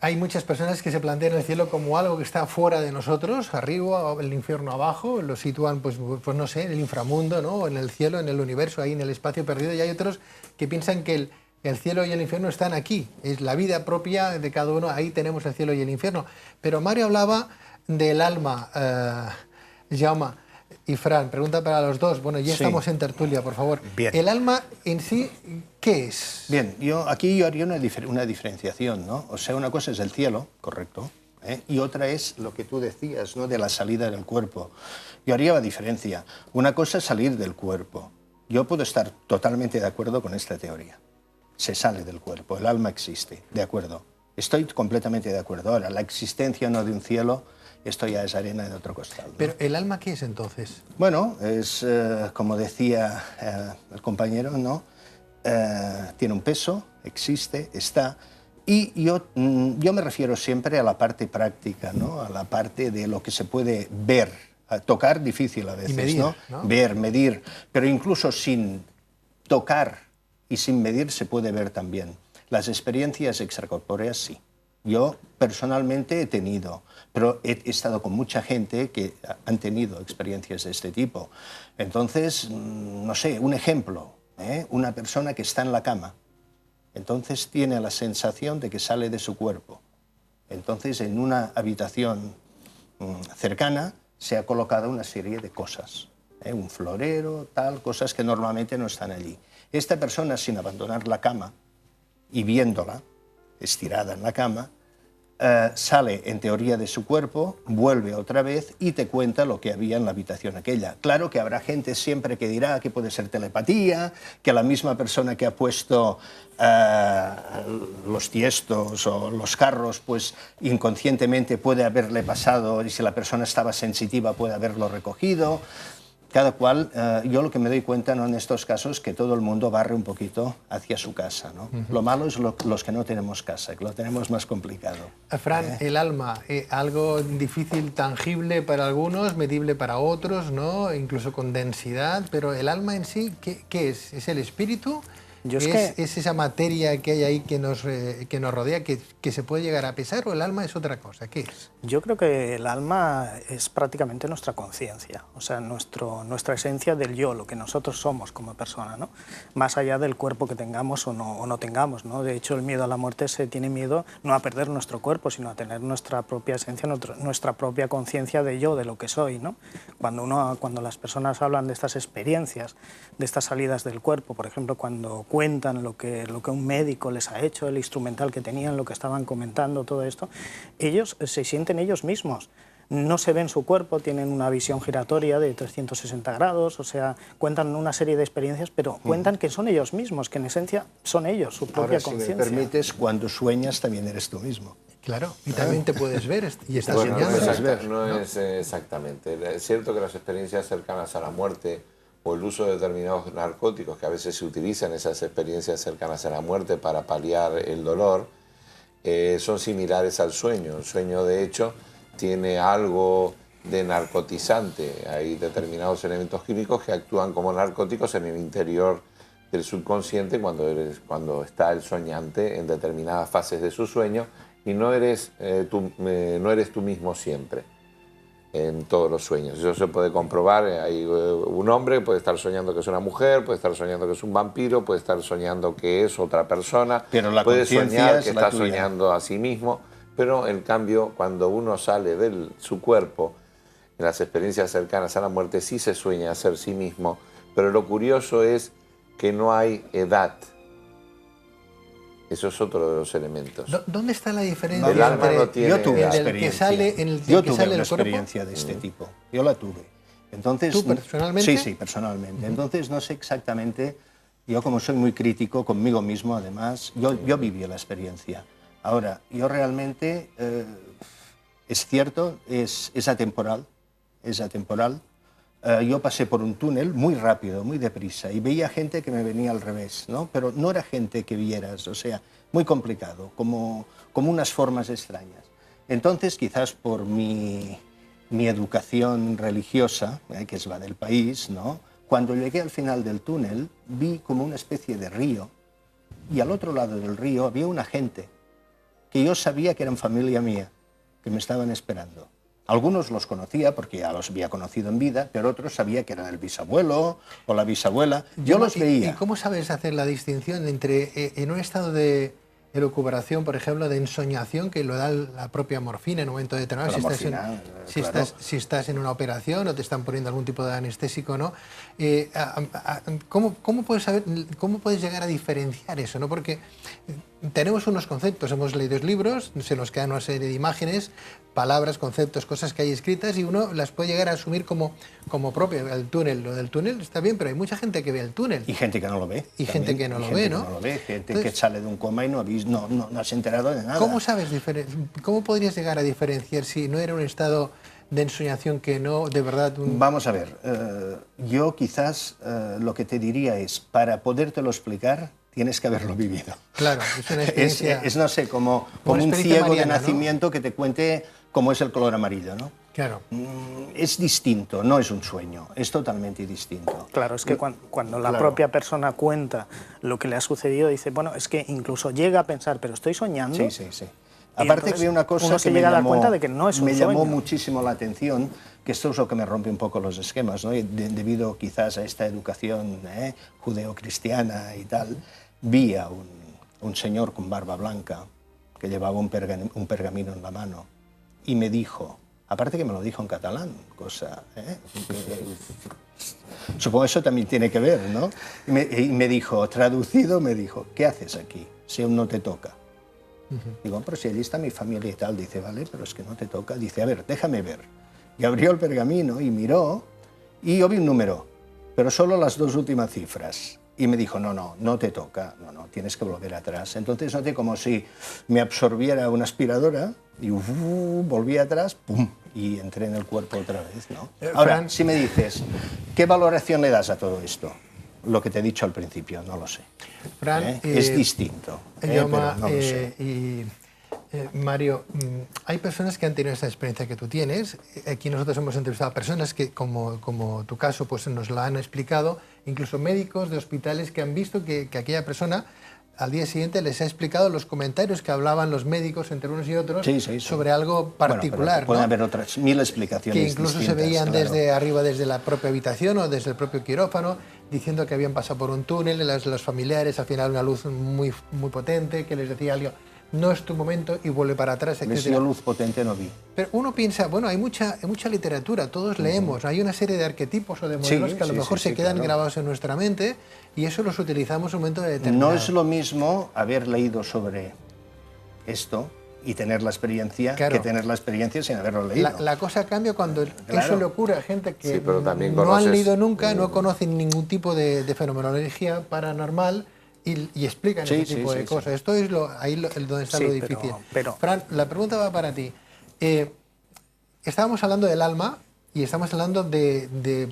Hay muchas personas que se plantean el cielo como algo que está fuera de nosotros, arriba, el infierno abajo, lo sitúan, pues no sé, en el inframundo, ¿no? En el cielo, en el universo, ahí en el espacio perdido, y hay otros que piensan que el cielo y el infierno están aquí, es la vida propia de cada uno, ahí tenemos el cielo y el infierno. Pero Mario hablaba del alma, Jaume y Fran, pregunta para los dos, bueno, ya Sí. estamos en tertulia, por favor. Bien. ¿El alma en sí qué es? Bien, aquí yo haría una diferenciación, ¿no? O sea, una cosa es el cielo, correcto, ¿eh? Y otra es lo que tú decías, ¿no? De la salida del cuerpo. Yo haría la diferencia. Una cosa es salir del cuerpo. Yo puedo estar totalmente de acuerdo con esta teoría. Se sale del cuerpo, el alma existe, de acuerdo. Estoy completamente de acuerdo. Ahora, la existencia o no de un cielo, esto ya es arena de otro costal, ¿no? Pero ¿el alma qué es entonces? Bueno, es como decía el compañero, ¿no? Tiene un peso, existe, está. Y yo me refiero siempre a la parte práctica, ¿no? A la parte de lo que se puede ver, tocar difícil a veces, y medir, ¿no? Ver, medir, pero incluso sin tocar y sin medir se puede ver también. Las experiencias extracorpóreas sí. Yo personalmente he tenido, pero he estado con mucha gente que han tenido experiencias de este tipo. Entonces, no sé, un ejemplo, una persona que está en la cama, entonces tiene la sensación de que sale de su cuerpo. Entonces, en una habitación cercana se ha colocado una serie de cosas, un florero, tal, cosas que normalmente no están allí. Esta persona, sin abandonar la cama y viéndola, estirada en la cama, sale en teoría de su cuerpo, vuelve otra vez y te cuenta lo que había en la habitación aquella. Claro que habrá gente siempre que dirá que puede ser telepatía, que la misma persona que ha puesto los tiestos o los carros, pues inconscientemente puede haberle pasado, y si la persona estaba sensitiva puede haberlo recogido. Cada cual, yo lo que me doy cuenta, ¿no? En estos casos, que todo el mundo barre un poquito hacia su casa, ¿no? Lo malo es los que no tenemos casa, que lo tenemos más complicado. Fran, el alma, algo difícil, tangible para algunos, medible para otros, ¿no? Incluso con densidad, pero el alma en sí, ¿qué es? ¿Es el espíritu? ¿Es esa materia que hay ahí que nos rodea, que se puede llegar a pesar, o el alma es otra cosa? ¿Qué es? Yo creo que el alma es prácticamente nuestra conciencia, o sea, nuestra esencia del yo, lo que nosotros somos como persona, ¿no? Más allá del cuerpo que tengamos o no tengamos, ¿no? De hecho, el miedo a la muerte se tiene miedo no a perder nuestro cuerpo, sino a tener nuestra propia esencia, nuestra propia conciencia de yo, de lo que soy, ¿no? Cuando las personas hablan de estas experiencias, de estas salidas del cuerpo, por ejemplo, cuando cuentan lo que un médico les ha hecho, el instrumental que tenían, lo que estaban comentando, todo esto, ellos se sienten ellos mismos. No se ven su cuerpo, tienen una visión giratoria de 360 grados, o sea, cuentan una serie de experiencias, pero cuentan que son ellos mismos, que en esencia son ellos, su propia conciencia. Si me permites, cuando sueñas también eres tú mismo. Claro, y también te puedes ver y estás bueno, soñando. no es exactamente. Es cierto que las experiencias cercanas a la muerte o el uso de determinados narcóticos, que a veces se utilizan esas experiencias cercanas a la muerte para paliar el dolor, son similares al sueño. El sueño, de hecho, tiene algo de narcotizante. Hay determinados elementos químicos que actúan como narcóticos en el interior del subconsciente cuando está el soñante en determinadas fases de su sueño, y no eres tú mismo siempre en todos los sueños. Eso se puede comprobar. Hay un hombre puede estar soñando que es una mujer, puede estar soñando que es un vampiro, puede estar soñando que es otra persona, pero la puede soñar que está tuya. soñando a sí mismo, pero en cambio cuando uno sale de su cuerpo, en las experiencias cercanas a la muerte, sí se sueña a ser sí mismo, pero lo curioso es que no hay edad. Eso es otro de los elementos. ¿Dónde está la diferencia el alma no tiene yo tuve en el que sale, una experiencia de este tipo. Yo la tuve. Entonces, ¿tú personalmente? Sí, personalmente. Entonces no sé exactamente, yo como soy muy crítico conmigo mismo, además, yo viví la experiencia. Ahora, yo realmente, es cierto, es atemporal, yo pasé por un túnel muy rápido, muy deprisa, y veía gente que me venía al revés, ¿no? Pero no era gente que vieras, o sea, muy complicado, como unas formas extrañas. Entonces, quizás por mi educación religiosa, que es la del país, ¿no? Cuando llegué al final del túnel, vi como una especie de río, y al otro lado del río había una gente que yo sabía que eran familia mía, que me estaban esperando. Algunos los conocía porque ya los había conocido en vida, pero otros sabía que eran el bisabuelo o la bisabuela. Yo los veía. ¿Y cómo sabes hacer la distinción entre en un estado de elucubración, por ejemplo, de ensoñación, que lo da la propia morfina en un momento determinado, si estás en una operación o te están poniendo algún tipo de anestésico, ¿no? ¿Cómo puedes saber, cómo puedes llegar a diferenciar eso, ¿no? Porque tenemos unos conceptos, hemos leído libros, se nos quedan una serie de imágenes, palabras, conceptos, cosas que hay escritas y uno las puede llegar a asumir como propio. El túnel, lo del túnel está bien, pero hay mucha gente que ve el túnel. Y gente que no lo ve. Y gente que no lo ve, ¿no? Gente que sale de un coma y no has enterado de nada. ¿Cómo podrías llegar a diferenciar si no era un estado de ensoñación que no, de verdad? Vamos a ver, yo quizás lo que te diría es, para podértelo explicar, tienes que haberlo vivido. Claro, es una experiencia... no sé, como un ciego de nacimiento, ¿no? Que te cuente cómo es el color amarillo, ¿no? Claro. Es distinto, no es un sueño, es totalmente distinto. Claro, es que cuando la propia persona cuenta lo que le ha sucedido, dice, bueno, es que incluso llega a pensar, pero estoy soñando. Sí, sí, sí. Aparte que había una cosa que me llamó muchísimo la atención, que esto es lo que me rompe un poco los esquemas, ¿no? Debido quizás a esta educación judeocristiana y tal, vi a un señor con barba blanca que llevaba un pergamino en la mano y me dijo, aparte que me lo dijo en catalán, cosa... supongo eso también tiene que ver, ¿no? Y me dijo, traducido, me dijo, ¿qué haces aquí si aún no te toca? Digo, pero si allí está mi familia y tal. Dice, vale, pero es que no te toca. Dice, a ver, déjame ver. Y abrió el pergamino y miró y yo vi un número, pero solo las 2 últimas cifras. Y me dijo, no te toca, no, tienes que volver atrás. Entonces noté como si me absorbiera una aspiradora y volví atrás, pum, y entré en el cuerpo otra vez, ¿no? Ahora, si me dices, ¿qué valoración le das a todo esto? Lo que te he dicho al principio, no lo sé. Fran, es distinto, pero no lo sé. Mario, hay personas que han tenido esta experiencia que tú tienes. Aquí nosotros hemos entrevistado a personas que, como tu caso, pues nos la han explicado, incluso médicos de hospitales que han visto que aquella persona al día siguiente les ha explicado los comentarios que hablaban los médicos entre unos y otros sobre algo particular. Bueno, pueden haber otras 1000 explicaciones que incluso se veían desde arriba, desde la propia habitación o desde el propio quirófano, diciendo que habían pasado por un túnel, los familiares, al final una luz muy potente, que les decía algo, no es tu momento y vuelve para atrás, etc. Yo luz potente no vi. Pero uno piensa, bueno, hay mucha literatura, todos leemos, hay una serie de arquetipos o de modelos que a lo mejor se quedan grabados en nuestra mente y eso los utilizamos en un momento determinado. No es lo mismo haber leído sobre esto y tener la experiencia que tener la experiencia sin haberlo leído. La cosa cambia cuando eso le ocurre a gente que no han leído nunca, no conocen ningún tipo de fenomenología paranormal y explican ese tipo de cosas. Esto es donde está lo difícil. Fran, la pregunta va para ti. Estábamos hablando del alma y estamos hablando de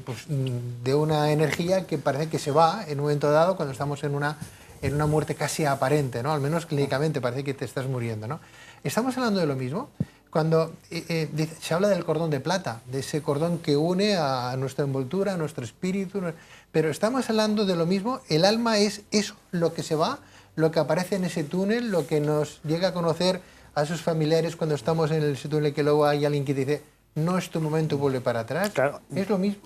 una energía que parece que se va en un momento dado cuando estamos en una muerte casi aparente, ¿no? Al menos clínicamente parece que te estás muriendo, ¿no? ¿Estamos hablando de lo mismo? Cuando se habla del cordón de plata, de ese cordón que une a nuestra envoltura, a nuestro espíritu, pero estamos hablando de lo mismo. El alma es eso, lo que se va, lo que aparece en ese túnel, lo que nos llega a conocer a sus familiares cuando estamos en ese túnel, que luego hay alguien que dice, no es tu momento, vuelve para atrás. Claro. ¿Es lo mismo?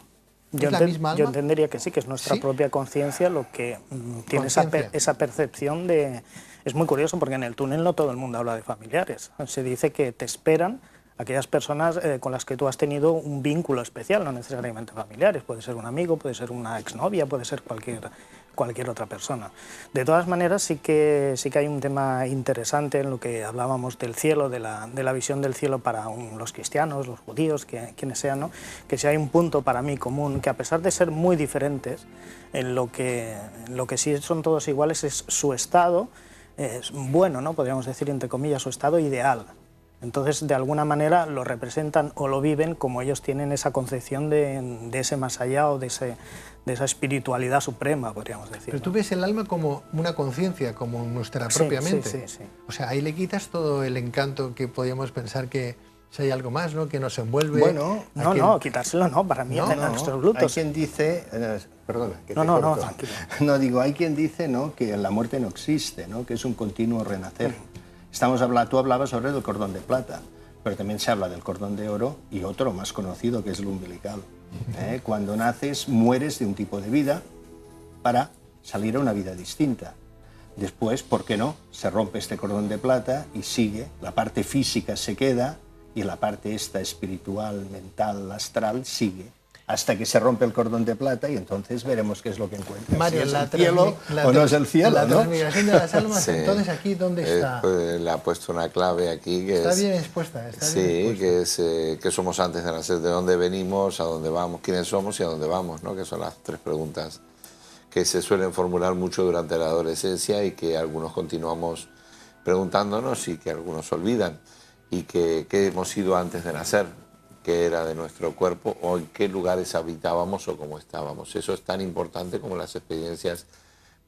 ¿Es la misma alma? Yo entendería que sí, que es nuestra propia conciencia lo que tiene esa percepción de... Es muy curioso porque en el túnel no todo el mundo habla de familiares. Se dice que te esperan aquellas personas con las que tú has tenido un vínculo especial, no necesariamente familiares. Puede ser un amigo, puede ser una exnovia, puede ser cualquier otra persona. De todas maneras, sí que hay un tema interesante en lo que hablábamos del cielo, de la visión del cielo para los cristianos, los judíos, quienes sean, ¿no? Que si hay un punto para mí común, que a pesar de ser muy diferentes, en lo que sí son todos iguales es su estado, es bueno, ¿no? Podríamos decir, entre comillas, su estado ideal. Entonces, de alguna manera, lo representan o lo viven como ellos tienen esa concepción de ese más allá o de esa espiritualidad suprema, podríamos decir. Pero tú ves el alma como una conciencia, como nuestra propia mente. Sí. O sea, ahí le quitas todo el encanto que podíamos pensar que si hay algo más, ¿no? Que nos envuelve. Bueno, no, quitárselo no, para mí en nuestros glutos. Hay quien dice, perdona, que no, tranquilo. No, digo, hay quien dice, ¿no?, que la muerte no existe, ¿no?, que es un continuo renacer. Tú hablabas sobre el cordón de plata, pero también se habla del cordón de oro y otro más conocido que es el umbilical. Cuando naces mueres de un tipo de vida para salir a una vida distinta. Después, ¿por qué no? Se rompe este cordón de plata y sigue, la parte física se queda y la parte esta espiritual, mental, astral sigue, hasta que se rompe el cordón de plata y entonces veremos qué es lo que encuentra. Mario, si es el cielo o no es el cielo, la ¿no? transmigración de las almas, Sí. entonces aquí, ¿dónde está? Le ha puesto una clave aquí que Está es... bien expuesta. Está Sí, bien expuesta. que es que somos antes de nacer, de dónde venimos, a dónde vamos, quiénes somos y a dónde vamos, ¿no? Que son las tres preguntas que se suelen formular mucho durante la adolescencia y que algunos continuamos preguntándonos y que algunos olvidan. Y que hemos sido antes de nacer, qué era de nuestro cuerpo o en qué lugares habitábamos o cómo estábamos. Eso es tan importante como las experiencias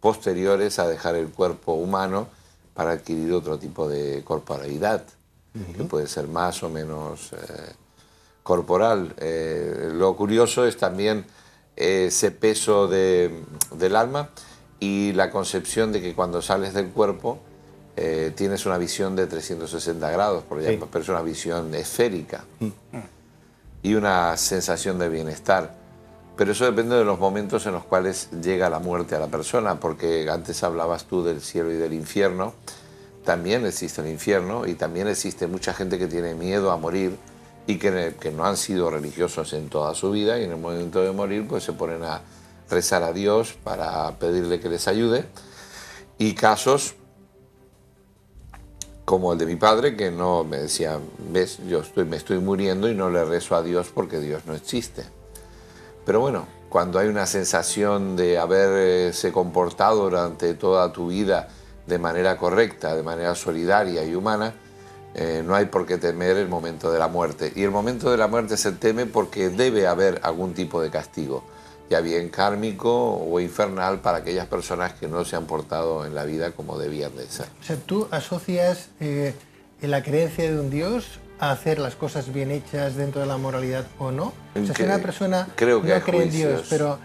posteriores a dejar el cuerpo humano para adquirir otro tipo de corporalidad, que puede ser más o menos corporal. Lo curioso es también ese peso del alma y la concepción de que cuando sales del cuerpo tienes una visión de 360 grados, Sí. pero es una visión esférica y una sensación de bienestar. Pero eso depende de los momentos en los cuales llega la muerte a la persona, porque antes hablabas tú del cielo y del infierno. También existe el infierno y también existe mucha gente que tiene miedo a morir y que no han sido religiosos en toda su vida y en el momento de morir pues se ponen a rezar a Dios para pedirle que les ayude. Y casos como el de mi padre, que no me decía, ves, me estoy muriendo y no le rezo a Dios porque Dios no existe. Pero bueno, cuando hay una sensación de haberse comportado durante toda tu vida de manera correcta, de manera solidaria y humana, no hay por qué temer el momento de la muerte. Y el momento de la muerte se teme porque debe haber algún tipo de castigo, ya bien kármico o infernal para aquellas personas que no se han portado en la vida como debían de ser. O sea, ¿tú asocias la creencia de un Dios a hacer las cosas bien hechas dentro de la moralidad o no? O sea, si una persona creo que no hay cree en Dios, juicios. pero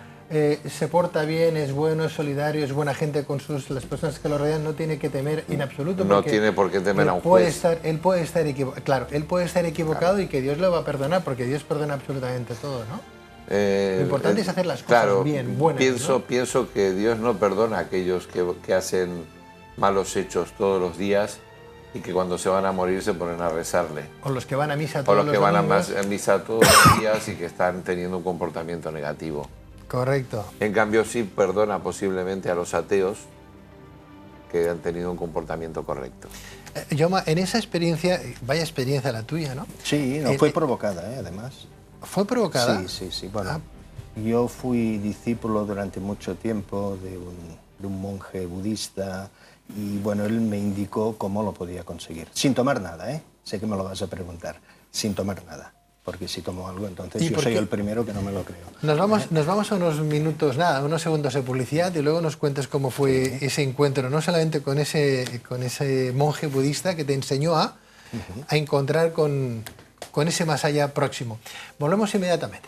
se porta bien, es bueno, es solidario, es buena gente con las personas que lo rodean, no tiene que temer en absoluto. No porque tiene por qué temer él a un puede juez. él puede estar equivocado, claro, él puede estar equivocado y que Dios le va a perdonar, porque Dios perdona absolutamente todo, ¿no? Lo importante es hacer las cosas bien, buenas. Pienso que Dios no perdona a aquellos que hacen malos hechos todos los días y que cuando se van a morir se ponen a rezarle. O los que van a misa O todos los que van domingos. a misa todos los días y que están teniendo un comportamiento negativo. Correcto. En cambio sí perdona posiblemente a los ateos que han tenido un comportamiento correcto. Jaume, en esa experiencia, vaya experiencia la tuya, ¿no? Sí, no, fue provocada, además. ¿Fue provocada? Sí, sí, sí. Bueno, yo fui discípulo durante mucho tiempo de un monje budista y bueno, él me indicó cómo lo podía conseguir. Sin tomar nada, ¿eh? Sé que me lo vas a preguntar. Sin tomar nada. Porque si tomo algo, entonces yo soy el primero que no me lo creo. Nos vamos a unos minutos, nada, unos segundos de publicidad y luego nos cuentas cómo fue ese encuentro, no solamente con ese monje budista que te enseñó a encontrar con ese más allá próximo. Volvemos inmediatamente.